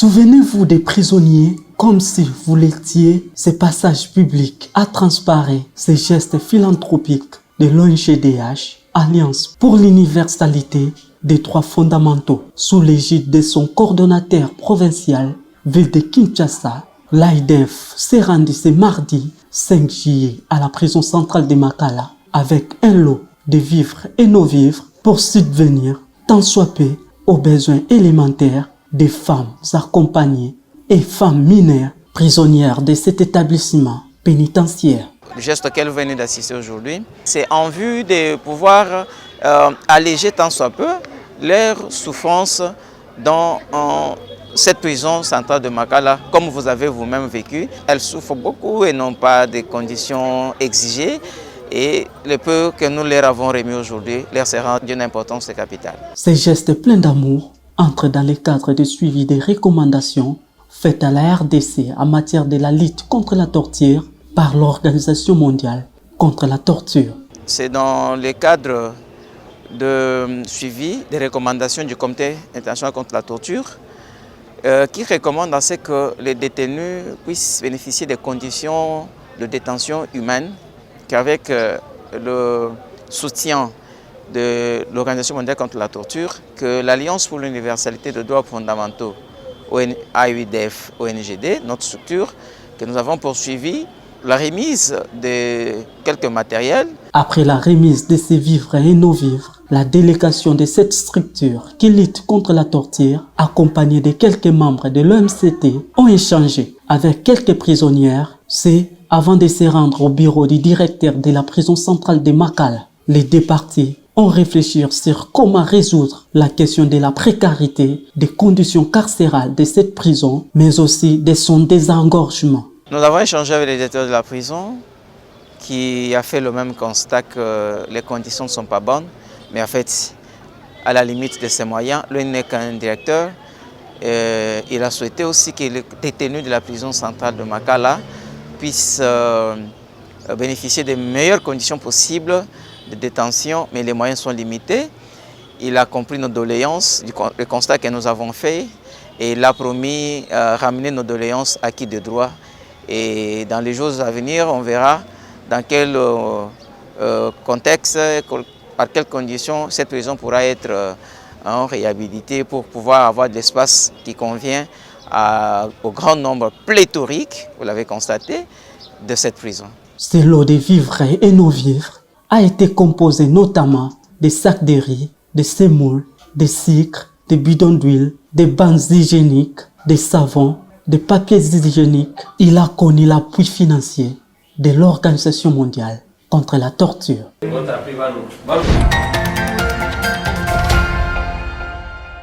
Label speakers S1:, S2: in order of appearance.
S1: Souvenez-vous des prisonniers comme si vous l'étiez, ces passages publics à transparaître ces gestes philanthropiques de l'ONGDH, Alliance pour l'universalité des droits fondamentaux, sous l'égide de son coordonnateur provincial, ville de Kinshasa. L'AIDF s'est rendu ce mardi 5 juillet à la prison centrale de Makala avec un lot de vivres et non-vivres pour subvenir, tant soit peu, aux besoins élémentaires des femmes accompagnées et femmes mineures prisonnières de cet établissement pénitentiaire.
S2: Le geste auquel vous venez d'assister aujourd'hui, c'est en vue de pouvoir alléger tant soit peu leur souffrance dans cette prison centrale de Makala. Comme vous avez vous-même vécu, elles souffrent beaucoup et n'ont pas des conditions exigées. Et le peu que nous leur avons remis aujourd'hui leur sera d'une importance capitale.
S1: Ces gestes pleins d'amour entrent dans le cadre de suivi des recommandations faites à la RDC en matière de la lutte contre la torture par l'Organisation mondiale contre la torture.
S2: C'est dans le cadre de suivi des recommandations du Comité international contre la torture qui recommande à ce que les détenus puissent bénéficier des conditions de détention humaines, qu'avec le soutien de l'Organisation mondiale contre la torture, que l'Alliance pour l'universalité des droits fondamentaux, AUDF, ONGD, notre structure, que nous avons poursuivi la remise de quelques matériels.
S1: Après la remise de ces vivres et non-vivres, la délégation de cette structure qui lutte contre la torture, accompagnée de quelques membres de l'OMCT, ont échangé avec quelques prisonnières. C'est avant de se rendre au bureau du directeur de la prison centrale de Makala. Les deux parties ont réfléchi sur comment résoudre la question de la précarité, des conditions carcérales de cette prison, mais aussi de son désengorgement.
S2: Nous avons échangé avec le directeur de la prison qui a fait le même constat que les conditions ne sont pas bonnes, mais en fait, à la limite de ses moyens, lui n'est qu'un directeur. Il a souhaité aussi que les détenus de la prison centrale de Makala puissent bénéficier des meilleures conditions possibles de détention, mais les moyens sont limités. Il a compris nos doléances, le constat que nous avons fait, et il a promis ramener nos doléances acquis de droit. Et dans les jours à venir, on verra dans quel contexte, par quelles conditions cette prison pourra être réhabilitée pour pouvoir avoir de l'espace qui convient au grand nombre pléthorique, vous l'avez constaté, de cette prison.
S1: Ce lot de vivres et non-vivres a été composé notamment de sacs de riz, de semoule, de sucre, de bidons d'huile, de bandes hygiéniques, de savons, de papiers hygiéniques. Il a connu l'appui financier de l'Organisation mondiale contre la torture.